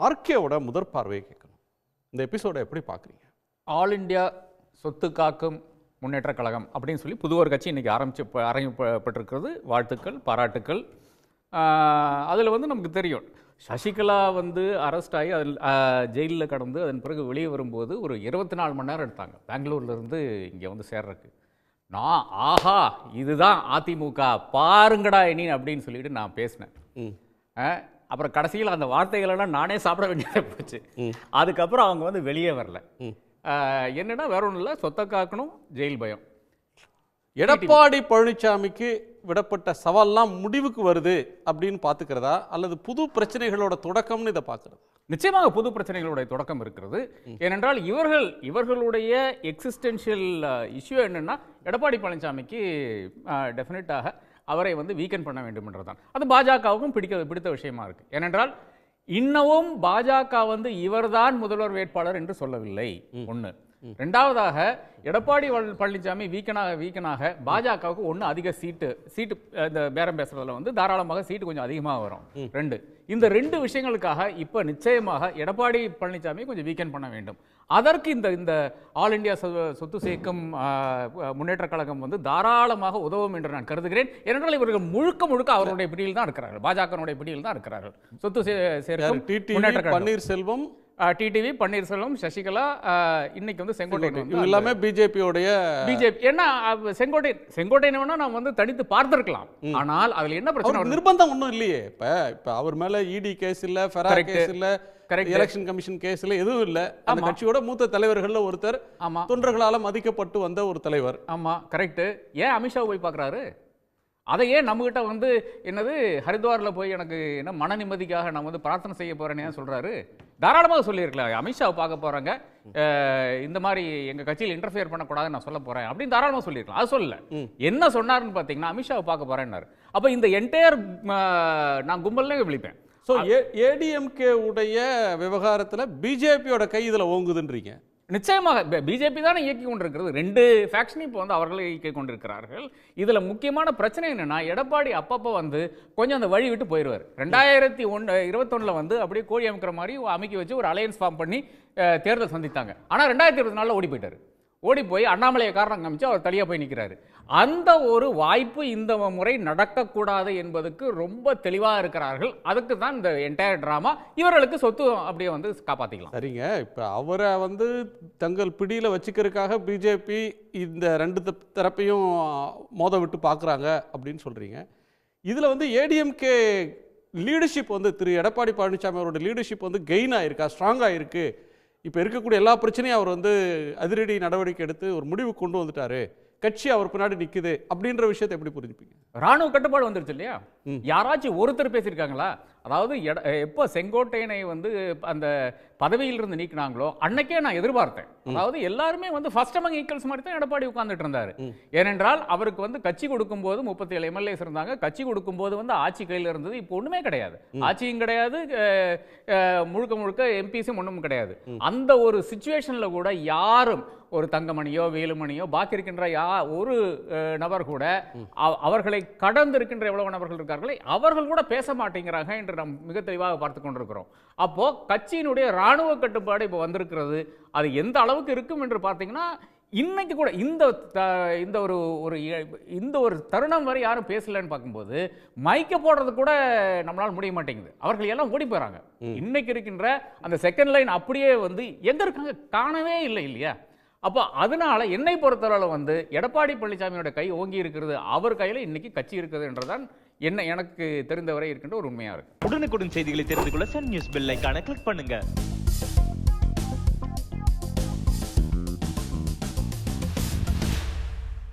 ஆர்கேவோட முதற் பார்வையை கேட்கணும். இந்த எபிசோடை எப்படி பார்க்குறீங்க? ஆல் இண்டியா சொத்து காக்கும் முன்னேற்ற கழகம் அப்படின்னு சொல்லி புது ஒரு கட்சி இன்றைக்கி ஆரம்பிக்கப்பட்டிருக்கிறது. வாழ்த்துக்கள், பாராட்டுக்கள். அதில் வந்து நமக்கு தெரியும், சசிகலா வந்து அரெஸ்ட் ஆகி அதில் ஜெயிலில் கடந்து அதன் பிறகு வெளியே வரும்போது ஒரு 24 மணி நேரம் எடுத்தாங்க பெங்களூர்லேருந்து இங்கே வந்து சேர்றதுக்கு. நான் ஆஹா இதுதான் அதிமுக பாருங்கடா இனி அப்படின்னு சொல்லிட்டு நான் பேசினேன். அப்புறம் கடைசியில் அந்த வார்த்தைகளெல்லாம் நானே சாப்பிட வேண்டியதாக போச்சு. அதுக்கப்புறம் அவங்க வந்து வெளியே வரல. என்னன்னா வேற ஒன்றும் இல்லை, சொத்தை காக்கணும், ஜெயில் பயம். எடப்பாடி பழனிசாமிக்கு விடப்பட்ட சவால்லாம் முடிவுக்கு வருது அப்படின்னு பார்த்துக்கிறதா, அல்லது புது பிரச்சனைகளோட தொடக்கம்னு இதை பார்க்குறதா? நிச்சயமாக புது பிரச்சனைகளுடைய தொடக்கம் இருக்கிறது. ஏனென்றால் இவர்களுடைய எக்ஸிஸ்டென்ஷியல் இஷ்யூ என்னன்னா, எடப்பாடி பழனிசாமிக்கு டெஃபினட்டாக அவரை வந்து வீக்கெண்ட் பண்ண வேண்டும் என்றுதான். அது பாஜகவுக்கும் பிடித்த விஷயமா இருக்கு. ஏனென்றால் இன்னமும் பாஜக வந்து இவர்தான் முதல்வர் வேட்பாளர் என்று சொல்லவில்லை. ஒன்று. ரெண்டாவதாக எடப்பாடி பழனிசாமி வீக்கனாக பாஜகவுக்கு ஒன்று அதிக சீட்டு இந்த பேரம் பேசுறதுல வந்து தாராளமாக சீட்டு கொஞ்சம் அதிகமாக வரும். ரெண்டு. இந்த ரெண்டு விஷயங்களுக்காக இப்போ நிச்சயமாக எடப்பாடி பழனிசாமி கொஞ்சம் வீக்கெண்ட் பண்ண வேண்டும். அதற்கு இந்த ஆல் இண்டியா சொத்து சேர்க்கும் முன்னேற்ற கழகம் வந்து தாராளமாக உதவும் என்று நான் கருதுகிறேன். ஏனென்றால் இவர்கள் முழுக்க அவருடைய பிடியில் தான் இருக்கிறார்கள், பாஜகனுடைய பிடியில் தான் இருக்கிறார்கள். சொத்து சேர்க்கும் முன்னேற்ற பன்னீர்செல்வம், டிடிவி பன்னீர்செல்வம், சசிகலா, இன்னைக்கு வந்து செங்கோட்டையன் எல்லாமே பிஜேபி. ஏன்னா செங்கோட்டையன் நாம் வந்து தனித்து பார்த்திருக்கலாம். ஆனால் அதுல என்ன பிரச்சனை, நிர்பந்தம் ஒன்றும் இல்லையே. இப்ப அவர் மேல இடி கேஸ் இல்ல, ஃபெரா கேஸ் இல்ல, எலெக்ஷன் கமிஷன் கேஸ்ல எதுவும் இல்ல. அந்த கட்சியோட மூத்த தலைவர்கள்ல ஒருத்தர், தொண்டர்களால மதிக்கப்பட்டு வந்த ஒரு தலைவர். ஆமா, கரெக்ட். ஏன் அமித்ஷா போய் பார்க்கறாரு? அதை ஏன் நம்மகிட்ட வந்து என்னது ஹரித்வாரில் போய் எனக்கு என்ன மன நிம்மதிக்காக நான் வந்து பிரார்த்தனை செய்ய போறேன்னு ஏன் சொல்றாரு? தாராளமாக சொல்லியிருக்கலாம், அமித்ஷாவை பார்க்க போறாங்க, இந்த மாதிரி எங்க கட்சியில் இன்டர்ஃபியர் பண்ணக்கூடாதுன்னு நான் சொல்ல போறேன் அப்படின்னு தாராளமாக சொல்லியிருக்கலாம். அது சொல்லல. என்ன சொன்னாருன்னு பார்த்தீங்கன்னா, அமித்ஷாவை பார்க்க போறேன்னாரு. அப்ப இந்த என்டையர் நான் கும்பல்ல விழிப்பேன். ஸோ ஏடிஎம்கே உடைய விவகாரத்தில் பிஜேபியோட கை இதில் ஓங்குதுன்றீங்க? நிச்சயமாக பிஜேபி தானே இயக்கி கொண்டிருக்கிறது. ரெண்டு ஃபேக்ஷனையும் இப்போ வந்து அவர்களே இயக்கி கொண்டிருக்கிறார்கள். இதில் முக்கியமான பிரச்சனை என்னன்னா, எடப்பாடி அப்பப்போ வந்து கொஞ்சம் அந்த வழி விட்டு போயிடுவார். 2021 வந்து அப்படியே கோழி அமைக்கிற மாதிரி அமைக்கி வச்சு ஒரு அலையன்ஸ் ஃபார்ம் பண்ணி தேர்தல் சந்தித்தாங்க. ஆனால் 2024 ஓடி போயிட்டார். ஓடி போய் அண்ணாமலையை காரணம் காமிச்சு அவர் தனியாக போய் நிற்கிறாரு. அந்த ஒரு வாய்ப்பு இந்த முறை நடக்கக்கூடாது என்பதுக்கு ரொம்ப தெளிவாக இருக்கிறார்கள். அதுக்கு தான் இந்த என்டையர் டிராமா. இவர்களுக்கு சொத்து அப்படியே வந்து காப்பாற்றிக்கலாம். சரிங்க, இப்போ அவரை வந்து தங்கள் பிடியில் வச்சுக்கிறதுக்காக பிஜேபி இந்த ரெண்டு தரப்பையும் மோத விட்டு பார்க்குறாங்க அப்படின்னு சொல்கிறீங்க. இதில் வந்து ஏடிஎம்கே லீடர்ஷிப் வந்து திரு எடப்பாடி பழனிசாமி அவரோட லீடர்ஷிப் வந்து கெயின் ஆகிருக்கா, ஸ்ட்ராங் ஆகிருக்கு? இப்போ இருக்கக்கூடிய எல்லா பிரச்சனையும் அவர் வந்து அதிரடி நடவடிக்கை எடுத்து ஒரு முடிவு கொண்டு வந்துட்டாரு, கட்சி அவர் பின்னாடி நிக்குது அப்படின்ற விஷயத்தை எப்படி புரிஞ்சுப்பீங்க? ராணுவ கட்டுப்பாடு வந்துருச்சு இல்லையா? யாராச்சும் ஒருத்தர் பேசியிருக்காங்களா? அதாவது எப்போ செங்கோட்டையனை வந்து அந்த பதவியிலிருந்து நீக்கினாங்களோ அன்னைக்கே நான் எதிர்பார்த்தேன். அதாவது எல்லாருமே வந்து ஃபர்ஸ்ட் அமங் ஈக்குவல்ஸ் மாதிரி தான் எடப்பாடி உட்கார்ந்துட்டு இருந்தாரு. ஏனென்றால் அவருக்கு வந்து கட்சி கொடுக்கும் போது 37 எம்எல்ஏஸ் இருந்தாங்க. கட்சி கொடுக்கும் போது வந்து ஆட்சி கையில் இருந்தது. இப்போ ஒண்ணுமே கிடையாது, ஆட்சியும் கிடையாது, முழுக்க எம்பிஸும் ஒன்றும் கிடையாது. அந்த ஒரு சிச்சுவேஷன்ல கூட யாரும் ஒரு தங்கமணியோ வேலுமணியோ பாக்கி இருக்கின்ற ஒரு நபர் கூட அவர்களை கடந்து இருக்கின்ற எவ்வளவு நபர்கள் இருக்கார்களே அவர்கள் கூட பேச மாட்டேங்கிறாங்க என்று நாம் மிக தெளிவாக பார்த்து கொண்டிருக்கிறோம். அப்போ கட்சியினுடைய ராணுவ கட்டுப்பாடு இப்போ வந்திருக்கிறது. அது எந்த அளவுக்கு இருக்கும் என்று பார்த்தீங்கன்னா, இன்னைக்கு கூட இந்த ஒரு தருணம் வரை யாரும் பேசலன்னு பார்க்கும்போது மைக்க போடுறது கூட நம்மளால முடிய மாட்டேங்குது. அவர்கள் எல்லாம் ஓடி போறாங்க. இன்னைக்கு இருக்கின்ற அந்த செகண்ட் லைன் அப்படியே வந்து எங்க இருக்காங்க, காணவே இல்லை இல்லையா? அப்போ அதனால என்னை பொறுத்தவரை வந்து எடப்பாடி பழனிசாமியோட கை ஓங்கி இருக்கிறது, அவர் கையில் இன்னைக்கு கட்சி இருக்குது என்றுதான் எனக்கு தெரிந்தவரை இருக்கின்ற ஒரு உண்மையா இருக்கு. உடனுக்குடன் செய்திகளை தெரிந்து கொள்ள சன் நியூஸ் பெல் ஐகானை கிளிக் பண்ணுங்க.